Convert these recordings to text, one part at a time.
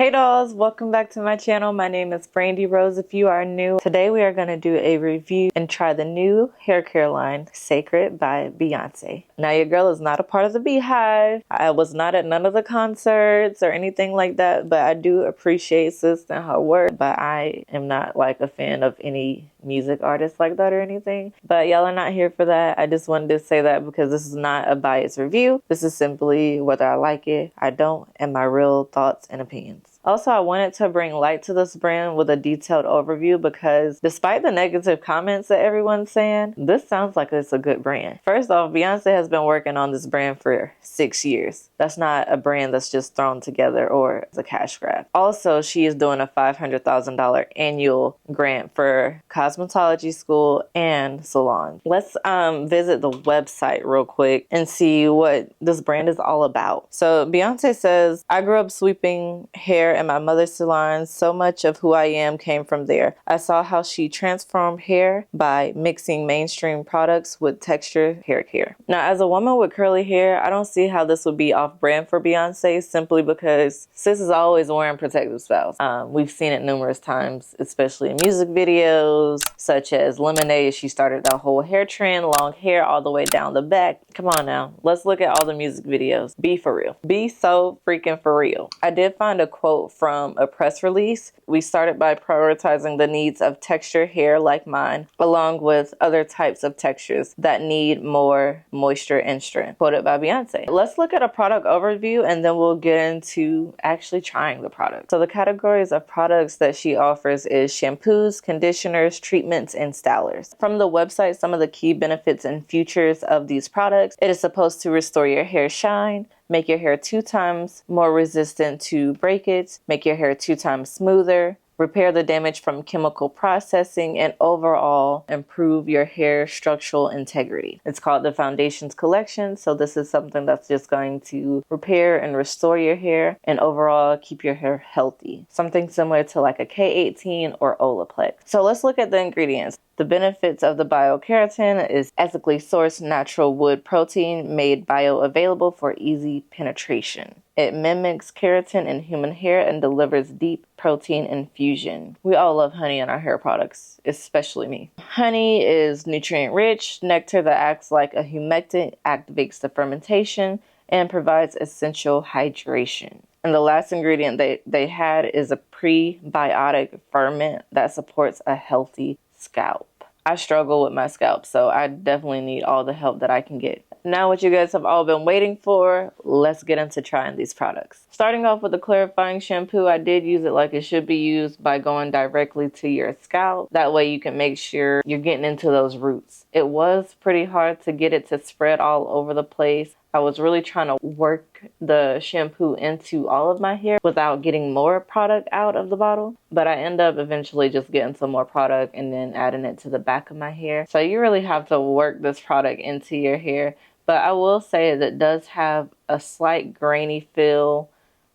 Hey dolls, welcome back to my channel. My name is Brandi Rose if you are new. Today we are going to do a review and try the new hair care line, Cecred by Beyonce. Now your girl is not a part of the Beehive. I was not at none of the concerts or anything like that, but I do appreciate sis and her work. But I am not like a fan of any music artists like that or anything. But y'all are not here for that. I just wanted to say that because this is not a biased review. This is simply whether I like it, I don't, and my real thoughts and opinions. Also, I wanted to bring light to this brand with a detailed overview because despite the negative comments that everyone's saying, this sounds like it's a good brand. First off, Beyonce has been working on this brand for 6 years. That's not a brand that's just thrown together or as a cash grab. Also, she is doing a $500,000 annual grant for cosmetology school and salon. Let's visit the website real quick and see what this brand is all about. So Beyonce says, I grew up sweeping hair in my mother's salon. So much of who I am came from there. I saw how she transformed hair by mixing mainstream products with textured hair care. Now, as a woman with curly hair, I don't see how this would be off brand for Beyonce simply because sis is always wearing protective styles. We've seen it numerous times, especially in music videos such as Lemonade. She started the whole hair trend, long hair all the way down the back. Come on now, let's look at all the music videos. Be for real. Be so freaking for real. I did find a quote from a press release. We started by prioritizing the needs of textured hair like mine, along with other types of textures that need more moisture and strength. Quoted by Beyonce. Let's look at a product overview and then we'll get into actually trying the product. So the categories of products that she offers is shampoos, conditioners, treatments, and stylers. From the website, some of the key benefits and features of these products. It is supposed to restore your hair shine, make your hair 2 times more resistant to breakage, make your hair 2 times smoother, repair the damage from chemical processing, and overall improve your hair structural integrity. It's called the Foundations Collection, so this is something that's just going to repair and restore your hair and overall keep your hair healthy. Something similar to like a K18 or Olaplex. So let's look at the ingredients. The benefits of the biokeratin is ethically sourced natural wood protein made bioavailable for easy penetration. It mimics keratin in human hair and delivers deep protein infusion. We all love honey in our hair products, especially me. Honey is nutrient rich, nectar that acts like a humectant, activates the fermentation, and provides essential hydration. And the last ingredient they had is a prebiotic ferment that supports a healthy scalp. I struggle with my scalp, so I definitely need all the help that I can get. Now what you guys have all been waiting for, let's get into trying these products. Starting off with the clarifying shampoo, I did use it like it should be used by going directly to your scalp. That way you can make sure you're getting into those roots. It was pretty hard to get it to spread all over the place. I was really trying to work the shampoo into all of my hair without getting more product out of the bottle. But I end up eventually just getting some more product and then adding it to the back of my hair. So you really have to work this product into your hair. But I will say that it does have a slight grainy feel,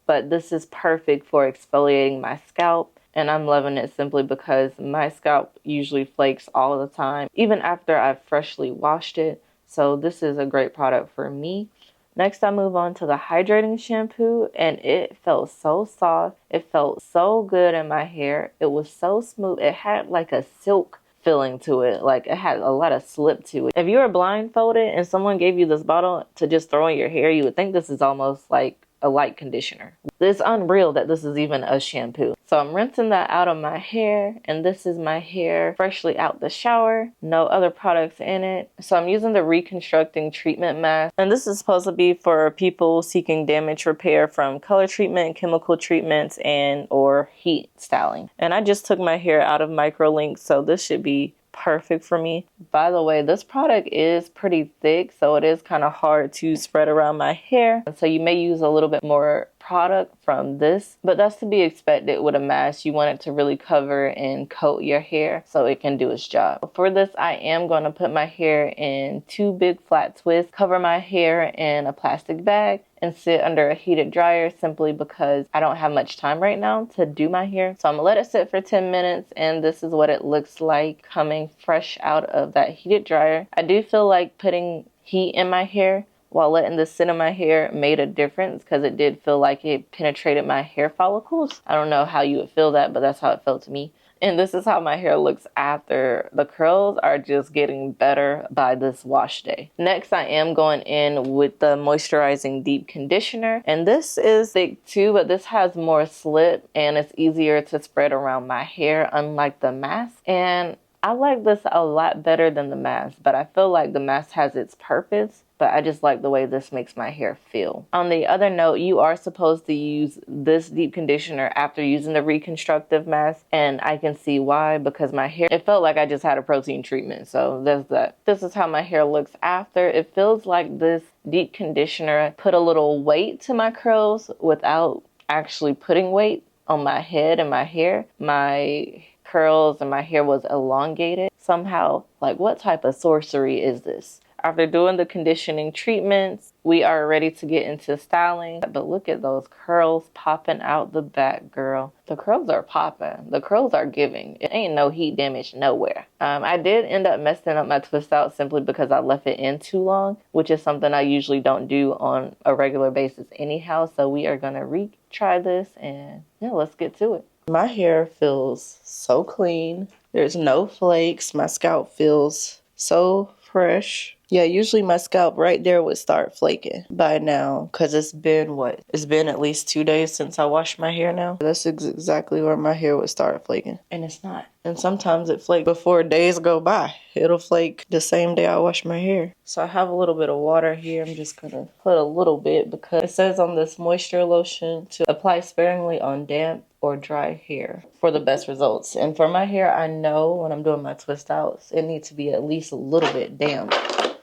but this is perfect for exfoliating my scalp. And I'm loving it simply because my scalp usually flakes all the time, even after I've freshly washed it. So this is a great product for me. Next, I move on to the hydrating shampoo, and it felt so soft. It felt so good in my hair. It was so smooth. It had like a silk feeling to it. Like it had a lot of slip to it. If you were blindfolded and someone gave you this bottle to just throw in your hair, you would think this is almost like a light conditioner. It's unreal that this is even a shampoo. So I'm rinsing that out of my hair, and this is my hair freshly out the shower. No other products in it. So I'm using the reconstructing treatment mask, and this is supposed to be for people seeking damage repair from color treatment, chemical treatments, and or heat styling. And I just took my hair out of microlinks, so this should be perfect for me. By the way, this product is pretty thick, so it is kind of hard to spread around my hair. So you may use a little bit more product from this, but that's to be expected with a mask. You want it to really cover and coat your hair so it can do its job. For this, I am going to put my hair in 2 big flat twists, cover my hair in a plastic bag, and sit under a heated dryer simply because I don't have much time right now to do my hair. So I'm gonna let it sit for 10 minutes, and this is what it looks like coming fresh out of that heated dryer. I do feel like putting heat in my hair while letting this sit in my hair made a difference because it did feel like it penetrated my hair follicles. I don't know how you would feel that, but that's how it felt to me. And this is how my hair looks after. The curls are just getting better by this wash day. Next, I am going in with the moisturizing deep conditioner. And this is thick too, but this has more slip and it's easier to spread around my hair, unlike the mask. And I like this a lot better than the mask, but I feel like the mask has its purpose, but I just like the way this makes my hair feel. On the other note, you are supposed to use this deep conditioner after using the reconstructive mask, and I can see why, because my hair, it felt like I just had a protein treatment, so there's that. This is how my hair looks after. It feels like this deep conditioner put a little weight to my curls without actually putting weight on my head and my hair. My curls and my hair was elongated somehow. Like, what type of sorcery is this? After doing the conditioning treatments, we are ready to get into styling. But look at those curls popping out the back, girl. The curls are popping. The curls are giving. It ain't no heat damage nowhere. I did end up messing up my twist out simply because I left it in too long, which is something I usually don't do on a regular basis anyhow. So we are going to retry this and yeah, let's get to it. My hair feels so clean. There's no flakes. My scalp feels so fresh. Yeah, usually my scalp right there would start flaking by now because it's been what? It's been at least 2 days since I washed my hair now. That's exactly where my hair would start flaking. And it's not. And sometimes it flakes before days go by. It'll flake the same day I wash my hair. So I have a little bit of water here. I'm just going to put a little bit because it says on this moisture lotion to apply sparingly on damp or dry hair for the best results. And for my hair, I know when I'm doing my twist outs, it needs to be at least a little bit damp.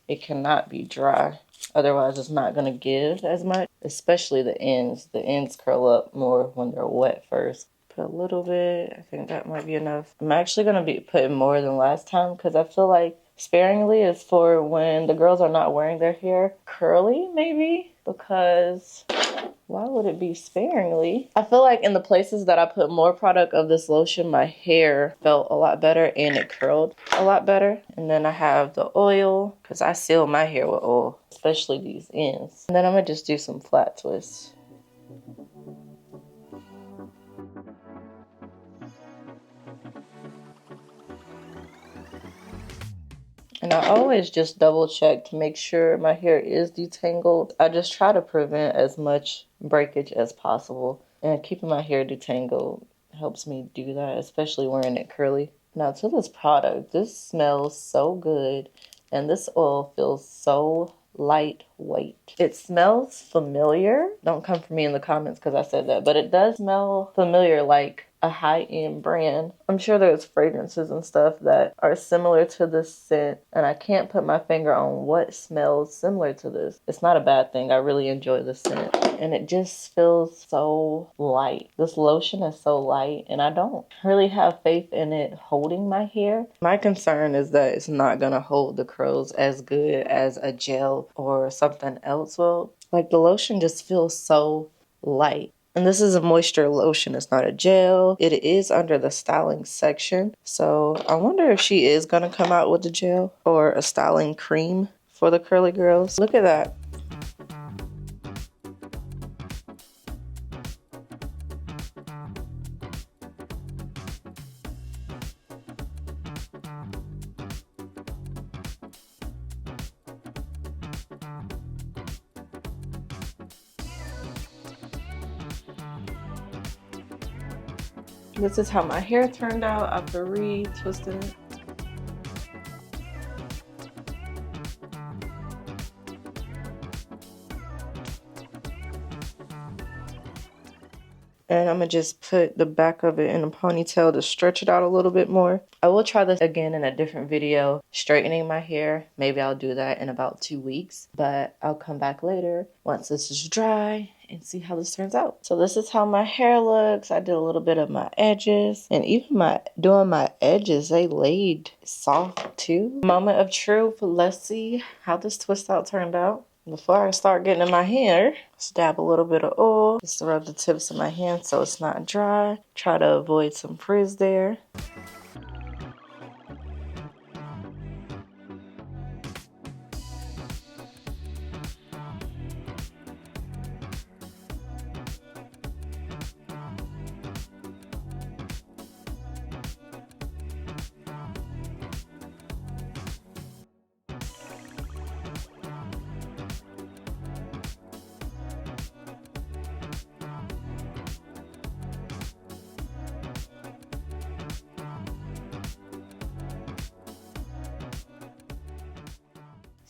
It cannot be dry. Otherwise, it's not going to give as much, especially the ends. The ends curl up more when they're wet first. Put a little bit. I think that might be enough. I'm actually going to be putting more than last time because I feel like sparingly is for when the girls are not wearing their hair curly, maybe, because why would it be sparingly? I feel like in the places that I put more product of this lotion, my hair felt a lot better and it curled a lot better. And then I have the oil because I seal my hair with oil, especially these ends. And then I'm going to just do some flat twists. And I always just double check to make sure my hair is detangled. I just try to prevent as much breakage as possible. And keeping my hair detangled helps me do that, especially wearing it curly. Now to this product, this smells so good. And this oil feels so lightweight. It smells familiar. Don't come for me in the comments because I said that. But it does smell familiar, like a high-end brand. I'm sure there's fragrances and stuff that are similar to this scent, and I can't put my finger on what smells similar to this. It's not a bad thing. I really enjoy the scent, and it just feels so light. This lotion is so light, and I don't really have faith in it holding my hair. My concern is that it's not gonna hold the curls as good as a gel or something else will. Like, the lotion just feels so light. And this is a moisture lotion. It's not a gel. It is under the styling section. So I wonder if she is going to come out with a gel or a styling cream for the curly girls. Look at that. This is how my hair turned out after re-twisting it. And I'm going to just put the back of it in a ponytail to stretch it out a little bit more. I will try this again in a different video, straightening my hair. Maybe I'll do that in about 2 weeks. But I'll come back later once this is dry and see how this turns out. So this is how my hair looks. I did a little bit of my edges. And even doing my edges, they laid soft too. Moment of truth. Let's see how this twist out turned out. Before I start getting in my hair, let's dab a little bit of oil just to rub the tips of my hands so it's not dry. Try to avoid some frizz there.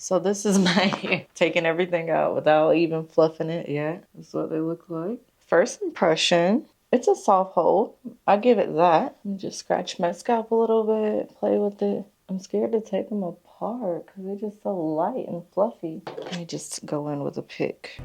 So this is my hair. Taking everything out without even fluffing it yet. That's what they look like. First impression, it's a soft hold. I give it that. Let me just scratch my scalp a little bit, play with it. I'm scared to take them apart because they're just so light and fluffy. Let me just go in with a pick.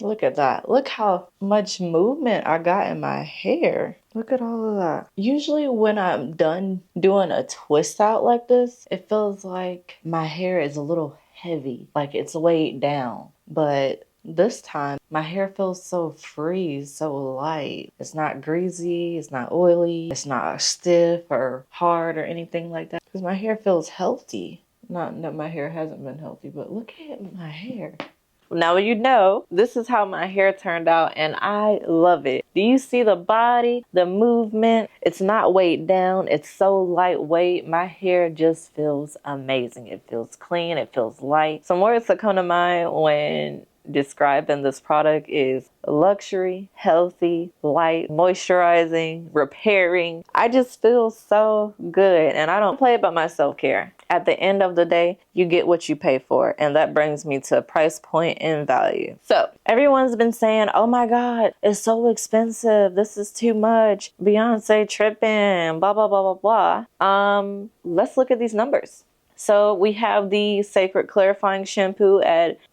Look at that. Look how much movement I got in my hair. Look at all of that. Usually when I'm done doing a twist out like this, it feels like my hair is a little heavy, like it's weighed down. But this time, my hair feels so free, so light. It's not greasy, it's not oily, it's not stiff or hard or anything like that. Because my hair feels healthy. Not that my hair hasn't been healthy, but look at my hair. Now you know, this is how my hair turned out and I love it. Do you see the body, the movement? It's not weighed down. It's so lightweight. My hair just feels amazing. It feels clean. It feels light. Some words that come to mind when describing this product is luxury, healthy, light, moisturizing, repairing. I just feel so good and I don't play about my self-care. At the end of the day, you get what you pay for, and that brings me to price point and value. So everyone's been saying, oh my God, it's so expensive. This is too much. Beyonce tripping, blah, blah, blah, blah, blah. Let's look at these numbers. So we have the Cecred Clarifying Shampoo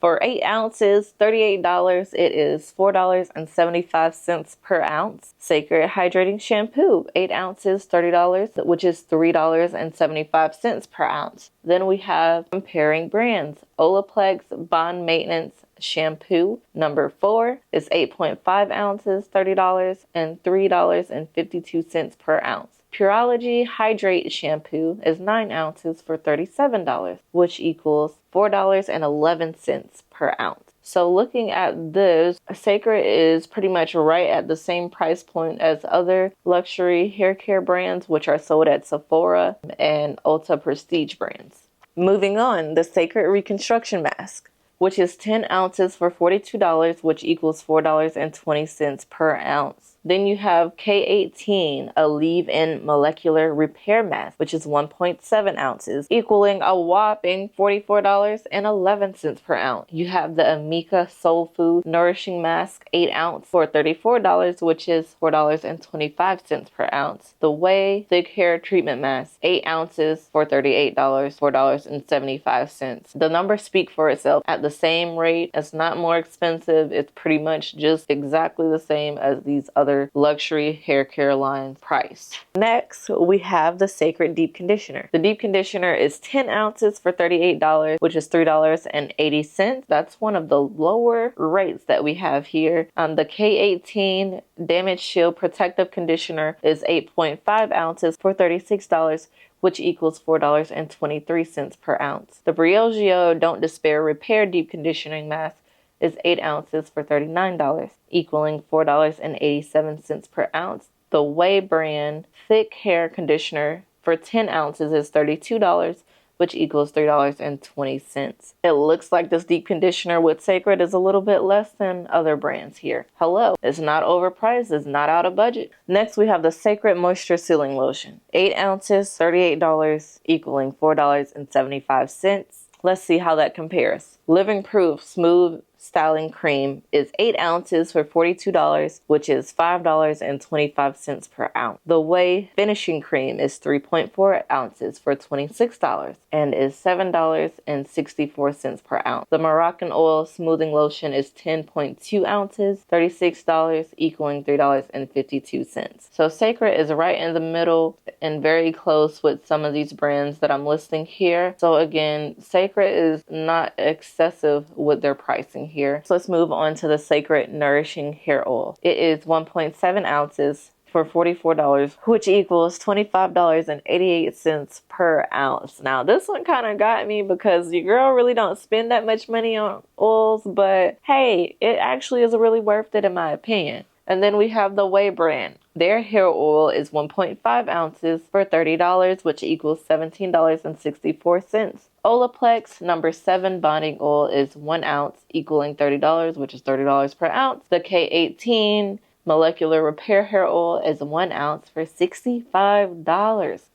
for 8 ounces, $38. It is $4.75 per ounce. Cecred Hydrating Shampoo, 8 ounces, $30, which is $3.75 per ounce. Then we have comparing brands. Olaplex Bond Maintenance Shampoo number 4 is 8.5 ounces, $30, and $3.52 per ounce. Pureology Hydrate Shampoo is 9 ounces for $37, which equals $4.11 per ounce. So looking at this, Cecred is pretty much right at the same price point as other luxury hair care brands, which are sold at Sephora and Ulta Prestige brands. Moving on, the Cecred Reconstruction Mask, which is 10 ounces for $42, which equals $4.20 per ounce. Then you have K18, a leave-in molecular repair mask, which is 1.7 ounces, equaling a whopping $44.11 per ounce. You have the Amika Soul Food Nourishing Mask, 8 ounce for $34, which is $4.25 per ounce. The Way Thick Hair Treatment Mask, 8 ounces for $38, $4.75. The numbers speak for itself. At the same rate, it's not more expensive. It's pretty much just exactly the same as these other luxury hair care lines price. Next, we have the Cecred Deep Conditioner. The Deep Conditioner is 10 ounces for $38, which is $3.80. That's one of the lower rates that we have here. The K18 Damage Shield Protective Conditioner is 8.5 ounces for $36, which equals $4.23 per ounce. The Briogeo Don't Despair Repair Deep Conditioning Mask is 8 ounces for $39, equaling $4.87 per ounce. The Way brand Thick Hair Conditioner for 10 ounces is $32, which equals $3.20. It looks like this deep conditioner with Cecred is a little bit less than other brands here. Hello, it's not overpriced, it's not out of budget. Next, we have the Cecred Moisture Sealing Lotion. 8 ounces, $38, equaling $4.75. Let's see how that compares. Living Proof Smooth Styling Cream is 8 ounces for $42, which is $5.25 per ounce. The Way Finishing Cream is 3.4 ounces for $26 and is $7.64 per ounce. The Moroccan Oil Smoothing Lotion is 10.2 ounces, $36, equaling $3.52. So Cecred is right in the middle and very close with some of these brands that I'm listing here. So again, Cecred is not excessive with their pricing here. So let's move on to the Cecred Nourishing Hair Oil. It is 1.7 ounces for $44, which equals $25.88 per ounce. Now, this one kind of got me because your girl really don't spend that much money on oils, but hey, it actually is really worth it in my opinion. And then we have the Way brand. Their hair oil is 1.5 ounces for $30, which equals $17.64. Olaplex number 7 bonding oil is 1 ounce, equaling $30, which is $30 per ounce. The K18 molecular repair hair oil is 1 ounce for $65.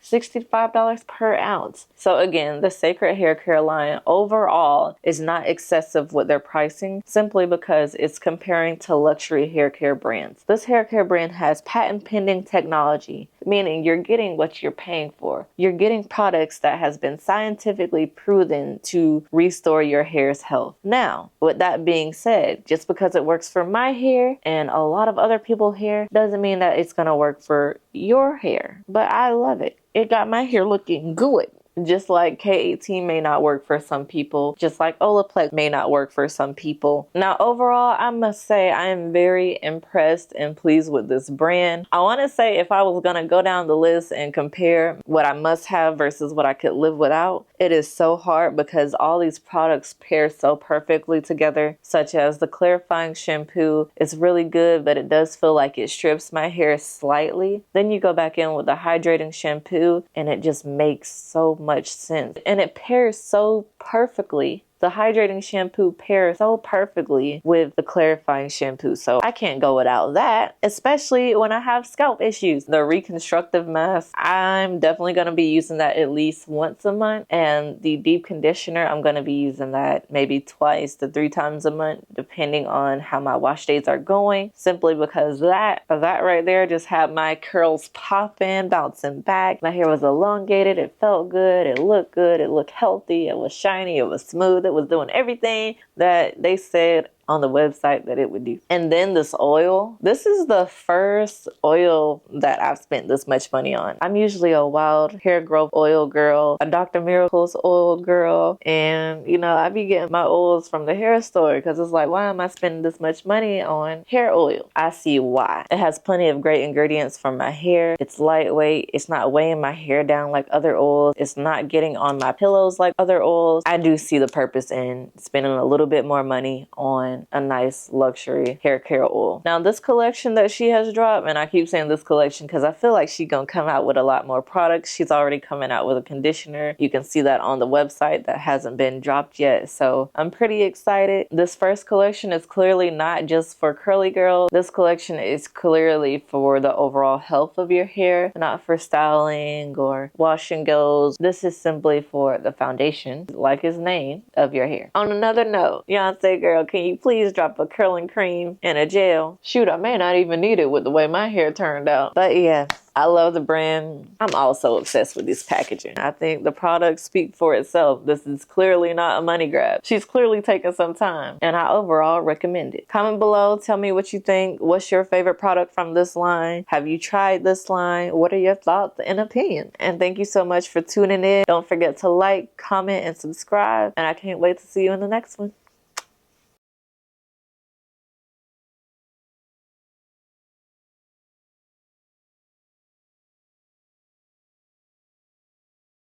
$65 per ounce. So again, the Cecred Haircare line overall is not excessive with their pricing, simply because it's comparing to luxury hair care brands. This hair care brand has patent pending technology, meaning you're getting what you're paying for. You're getting products that has been scientifically proven to restore your hair's health. Now, with that being said, just because it works for my hair and a lot of other people's hair doesn't mean that it's gonna work for your hair. But I love it. It got my hair looking good. Just like K18 may not work for some people, just like Olaplex may not work for some people. Now, overall, I must say I am very impressed and pleased with this brand. I want to say if I was going to go down the list and compare what I must have versus what I could live without, it is so hard because all these products pair so perfectly together, such as the clarifying shampoo is really good, but it does feel like it strips my hair slightly. Then you go back in with the hydrating shampoo and it just makes so much sense. And it pairs so perfectly. The hydrating shampoo pairs so perfectly with the clarifying shampoo. So I can't go without that, especially when I have scalp issues. The reconstructive mask, I'm definitely going to be using that at least once a month. And the deep conditioner, I'm going to be using that maybe 2 to 3 times a month, depending on how my wash days are going. Simply because that right there just had my curls popping, bouncing back. My hair was elongated. It felt good. It looked good. It looked healthy. It was shiny. It was smooth. It was doing everything that they said on the website that it would do. And then this oil. This is the first oil that I've spent this much money on. I'm usually a wild hair growth oil girl, a Dr. Miracle's oil girl, and you know, I be getting my oils from the hair store because it's like, why am I spending this much money on hair oil? I see why. It has plenty of great ingredients for my hair. It's lightweight. It's not weighing my hair down like other oils. It's not getting on my pillows like other oils. I do see the purpose in spending a little bit more money on a nice luxury hair care oil. Now this collection that she has dropped, and I keep saying this collection because I feel like she's gonna come out with a lot more products. She's already coming out with a conditioner. You can see that on the website that hasn't been dropped yet. So I'm pretty excited. This first collection is clearly not just for curly girls. This collection is clearly for the overall health of your hair, not for styling or wash and goes. This is simply for the foundation, like its name, of your hair. On another note, Beyonce girl, can you please drop a curling cream and a gel? Shoot, I may not even need it with the way my hair turned out. But yeah, I love the brand. I'm also obsessed with this packaging. I think the products speak for itself. This is clearly not a money grab. She's clearly taking some time, and I overall recommend it. Comment below, tell me what you think. What's your favorite product from this line? Have you tried this line? What are your thoughts and opinions? And thank you so much for tuning in. Don't forget to like, comment, and subscribe, and I can't wait to see you in the next one.